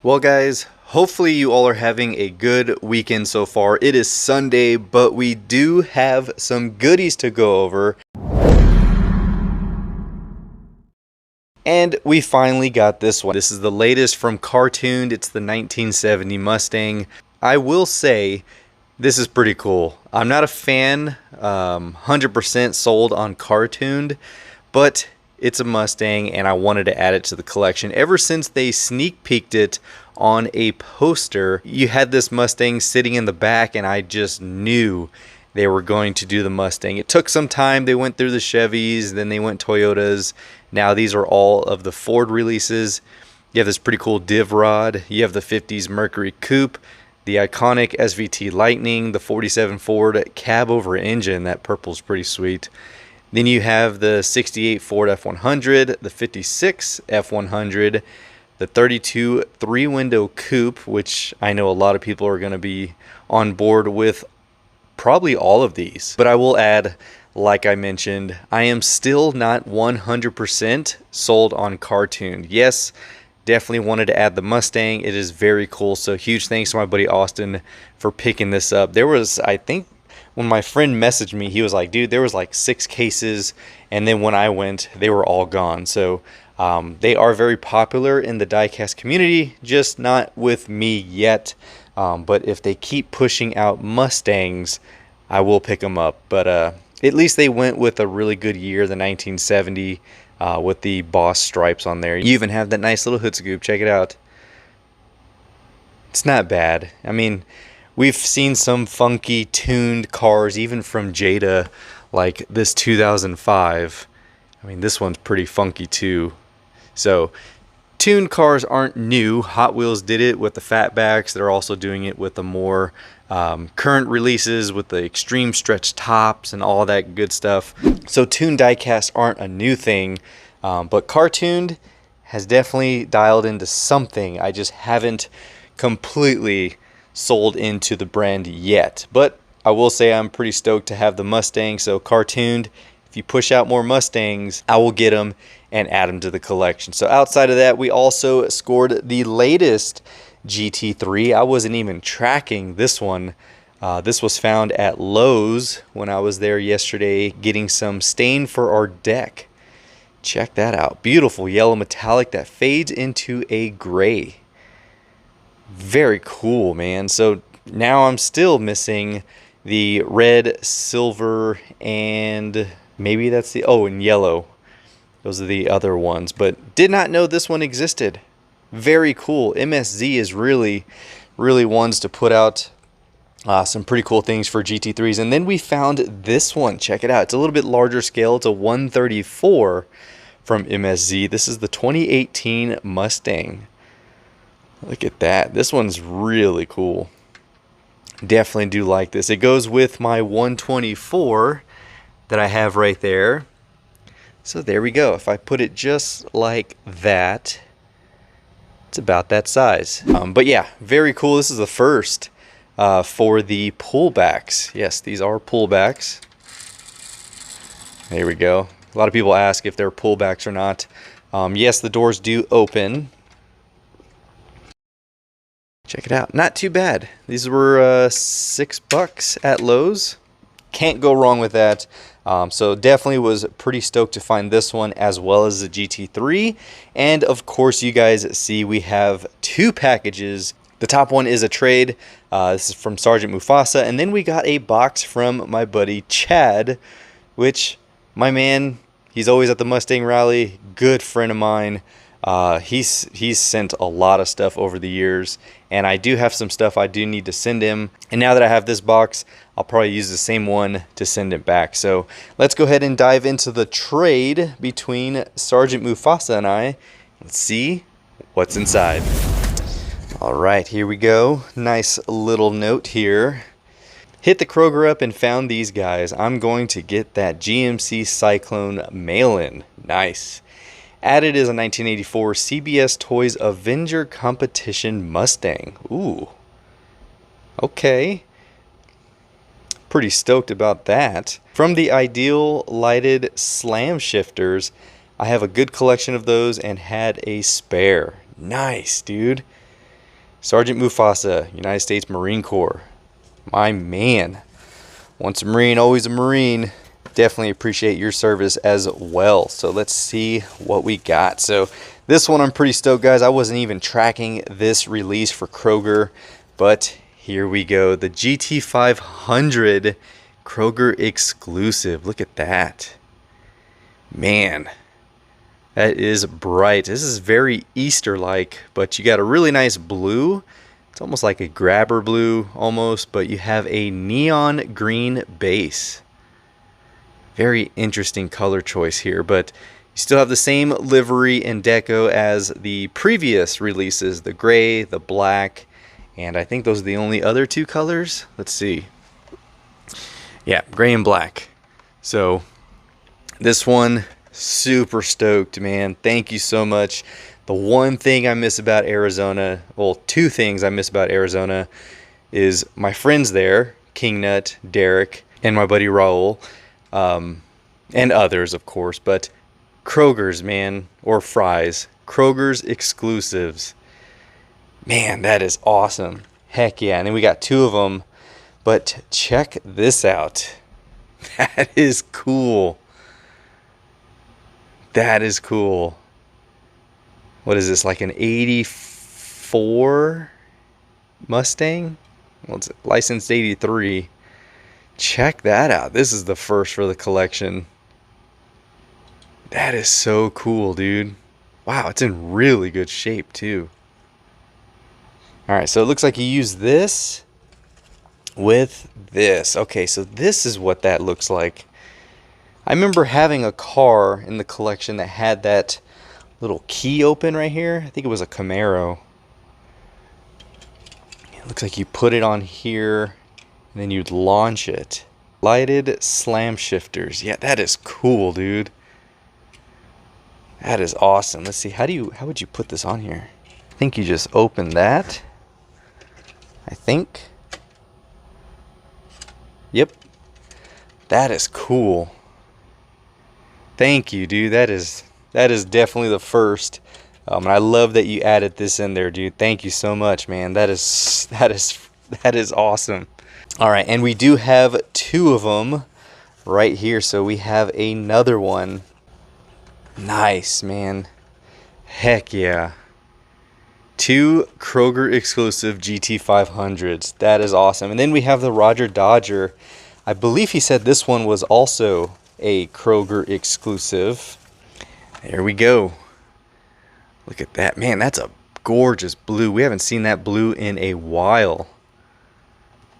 Well, guys, hopefully you all are having a good weekend so far. It is Sunday, but we do have some goodies to go over. And we finally got this one. This is the latest from Car Tuned. It's the 1970 Mustang. I will say, this is pretty cool. I'm not a fan, 100% sold on Car Tuned, but it's a Mustang and I wanted to add it to the collection. Ever since they sneak peeked it on a poster, you had this Mustang sitting in the back and I just knew they were going to do the Mustang. It took some time. They went through the Chevys, then they went Toyotas. Now these are all of the Ford releases. You have this pretty cool div rod. You have the 50s Mercury Coupe, the iconic SVT Lightning, the 47 Ford cab over engine. That purple's pretty sweet. Then you have the 68 Ford F100, the 56 F100, the 32 three-window coupe, which I know a lot of people are going to be on board with probably all of these. But I will add, like I mentioned, I am still not 100% sold on Car Tuned. Yes, definitely wanted to add the Mustang. It is very cool. So huge thanks to my buddy Austin for picking this up. There was, I think, when my friend messaged me, he was like, dude, there was like 6 cases, and then when I went, they were all gone. So they are very popular in the diecast community, just not with me yet. But if they keep pushing out Mustangs, I will pick them up. But at least they went with a really good year, the 1970, with the Boss stripes on there. You even have that nice little hood scoop. Check it out. It's not bad. I mean, we've seen some funky tuned cars, even from Jada, like this 2005. I mean, this one's pretty funky too. So, tuned cars aren't new. Hot Wheels did it with the fatbacks. They're also doing it with the more current releases with the extreme stretch tops and all that good stuff. So, tuned diecasts aren't a new thing, but Car Tuned has definitely dialed into something. I just haven't completely sold into the brand yet, but I will say I'm pretty stoked to have the Mustang. So Car Tuned, if you push out more Mustangs, I will get them and add them to the collection. So outside of that, we also scored the latest GT3. I wasn't even tracking this one. This was found at Lowe's when I was there yesterday getting some stain for our deck. Check that out. Beautiful yellow metallic that fades into a gray. Very cool, man. So now I'm still missing the red, silver, and maybe that's the, oh, and yellow. Those are the other ones, but did not know this one existed. Very cool. MSZ is really ones to put out some pretty cool things for GT3s. And then we found this one. Check it out. It's a little bit larger scale. It's a 134 from MSZ. This is the 2018 Mustang. Look at that. This one's really cool. Definitely do like this. It goes with my 124 that I have right there. So there we go. If I put it just like that, it's about that size. But yeah, very cool. This is the first for the pullbacks. Yes, these are pullbacks. There we go. A lot of people ask if they're pullbacks or not. Yes, the doors do open. Check it out. Not too bad. These were $6 at Lowe's. Can't go wrong with that. So definitely was pretty stoked to find this one as well as the GT3. And of course, you guys see we have 2 packages. The top one is a trade. This is from Sergeant Mufasa. And then we got a box from my buddy Chad, which, my man, he's always at the Mustang rally. Good friend of mine. He's sent a lot of stuff over the years, and I do have some stuff I do need to send him. And now that I have this box, I'll probably use the same one to send it back. So let's go ahead and dive into the trade between Sergeant Mufasa and I. Let's see what's inside. All right, here we go. Nice little note here. Hit the Kroger up and found these guys. I'm going to get that GMC Cyclone mail-in. Nice. Added is a 1984 CBS Toys Avenger Competition Mustang. Ooh. Okay. Pretty stoked about that. From the Ideal lighted slam shifters, I have a good collection of those and had a spare. Nice, dude. Sergeant Mufasa, United States Marine Corps. My man. Once a Marine, always a Marine. Definitely appreciate your service as well. So let's see what we got. So this one I'm pretty stoked, guys. I wasn't even tracking this release for Kroger, but here we go. The GT500 Kroger exclusive. Look at that. Man, that is bright. This is very Easter-like, but you got a really nice blue. It's almost like a grabber blue almost, but you have a neon green base. Very interesting color choice here, but you still have the same livery and deco as the previous releases, the gray, the black, and I think those are the only other two colors. Let's see. Yeah, gray and black. So this one, super stoked, man. Thank you so much. The one thing I miss about Arizona, well, two things I miss about Arizona is my friends there, Kingnut, Derek, and my buddy Raul, and others, of course, but Kroger's, man, or Fry's. Kroger's exclusives. Man, that is awesome. Heck yeah. And then we got two of them, but check this out. That is cool. That is cool. What is this, like an 84 Mustang? Well, it's licensed 83. Check that out. This is the first for the collection. That is so cool, dude. Wow, it's in really good shape, too. Alright, so it looks like you use this with this. Okay, so this is what that looks like. I remember having a car in the collection that had that little key open right here. I think it was a Camaro. It looks like you put it on here and then you'd launch it. Lighted slam shifters. Yeah, that is cool, dude. That is awesome. Let's see, how would you put this on here? I think you just open that. I think. Yep. That is cool. Thank you, dude. That is definitely the first. And I love that you added this in there, dude. Thank you so much, man. That is awesome. All right, and we do have two of them right here. So we have another one. Nice, man. Heck yeah. Two Kroger exclusive GT500s. That is awesome. And then we have the Roger Dodger. I believe he said this one was also a Kroger exclusive. There we go. Look at that. Man, that's a gorgeous blue. We haven't seen that blue in a while.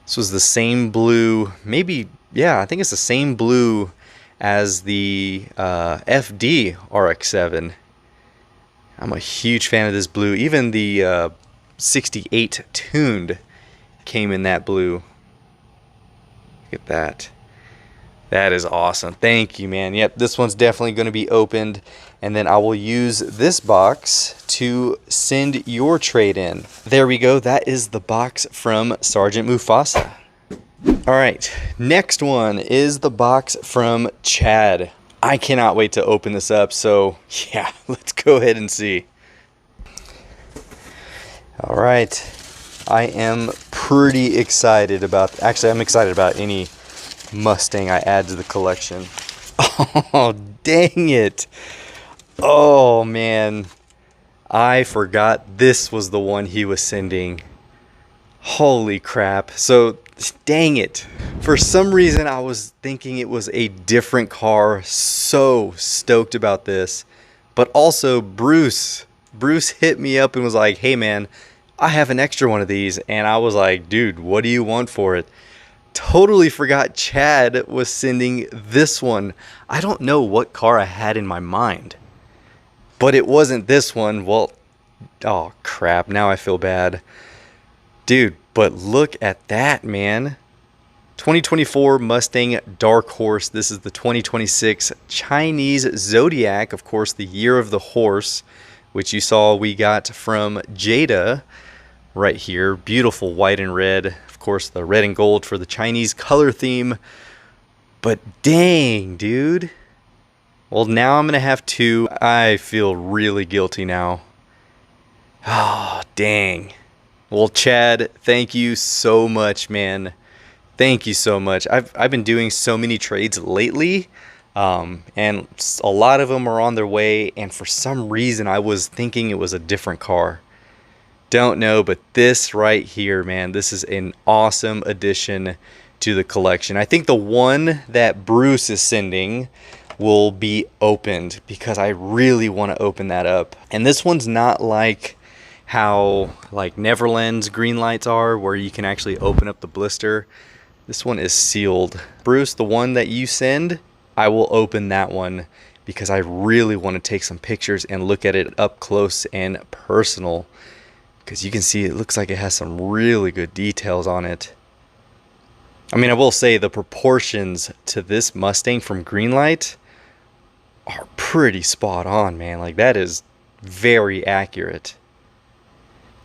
This was the same blue. Maybe, yeah, I think it's the same blue as the FD RX-7. I'm a huge fan of this blue. Even the 68 tuned came in that blue. Look at that. That is awesome. Thank you, man. Yep, this one's definitely going to be opened. And then I will use this box to send your trade in. There we go. That is the box from Sergeant Mufasa. All right, next one is the box from Chad. I cannot wait to open this up. So yeah, let's go ahead and see. All right. I am pretty excited about, actually I'm excited about any Mustang I add to the collection. Oh, dang it. Oh, man. I forgot this was the one he was sending. Holy crap. So, dang it. For some reason, I was thinking it was a different car. So stoked about this. But also, Bruce hit me up and was like, hey, man, I have an extra one of these. And I was like, dude, what do you want for it? Totally forgot Chad was sending this one. I don't know what car I had in my mind, but it wasn't this one. Well, oh crap, now I feel bad. Dude, but look at that, man. 2024 Mustang Dark Horse. This is the 2026 Chinese Zodiac, of course, the year of the horse, which you saw we got from Jada right here. Beautiful white and red. Of course, the red and gold for the Chinese color theme. But dang, dude. Well, now I'm going to have two. I feel really guilty now. Oh, dang. Well, Chad, thank you so much, man. Thank you so much. I've been doing so many trades lately, and a lot of them are on their way. And for some reason, I was thinking it was a different car. Don't know, but this right here, man, this is an awesome addition to the collection. I think the one that Bruce is sending will be opened because I really want to open that up. And this one's not like how like Neverland's green lights are, where you can actually open up the blister. This one is sealed. Bruce, the one that you send, I will open that one because I really want to take some pictures and look at it up close and personal, because you can see it looks like it has some really good details on it. I mean, I will say the proportions to this Mustang from GreenLight are pretty spot on, man. Like, that is very accurate.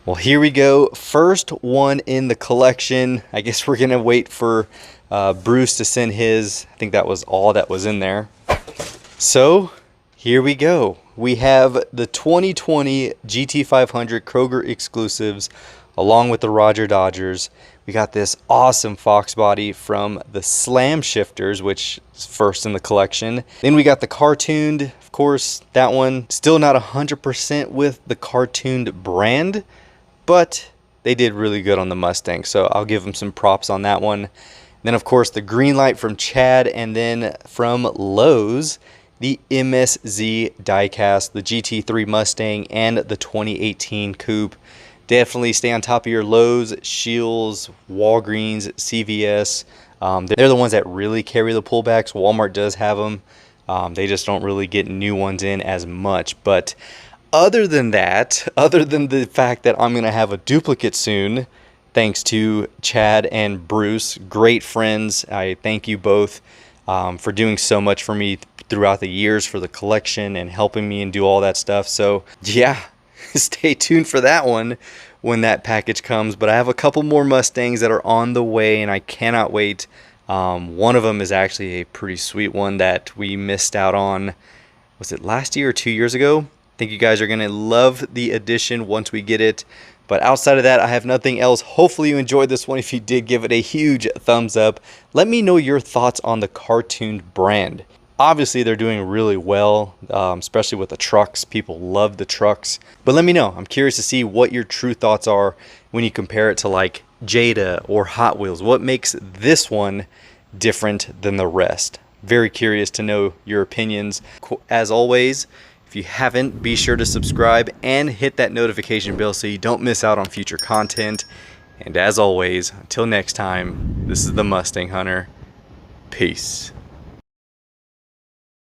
Well, here we go. First one in the collection. I guess we're going to wait for Bruce to send his. I think that was all that was in there. So, here we go. We have the 2020 GT500 Kroger exclusives along with the Roger Dodgers. We got this awesome Fox body from the Slam Shifters, which is first in the collection. Then we got the Car Tuned, of course, that one. Still not 100% with the Car Tuned brand, but they did really good on the Mustang, so I'll give them some props on that one. Then, of course, the GreenLight from Chad, and then from Lowe's, the MSZ Diecast, the GT3 Mustang, and the 2018 Coupe. Definitely stay on top of your Lowe's, Scheels, Walgreens, CVS. They're the ones that really carry the pullbacks. Walmart does have them. They just don't really get new ones in as much. But other than that, other than the fact that I'm going to have a duplicate soon, thanks to Chad and Bruce, great friends. I thank you both for doing so much for me throughout the years for the collection and helping me and do all that stuff. So, yeah. Stay tuned for that one when that package comes. But I have a couple more Mustangs that are on the way, and I cannot wait. One of them is actually a pretty sweet one that we missed out on. Was it last year or 2 years ago? I think you guys are going to love the addition once we get it. But outside of that, I have nothing else. Hopefully you enjoyed this one. If you did, give it a huge thumbs up. Let me know your thoughts on the Car Tuned brand. Obviously, they're doing really well, especially with the trucks. People love the trucks. But let me know. I'm curious to see what your true thoughts are when you compare it to like Jada or Hot Wheels. What makes this one different than the rest? Very curious to know your opinions. As always, if you haven't, be sure to subscribe and hit that notification bell so you don't miss out on future content. And as always, until next time, this is the Mustang Hunter. Peace.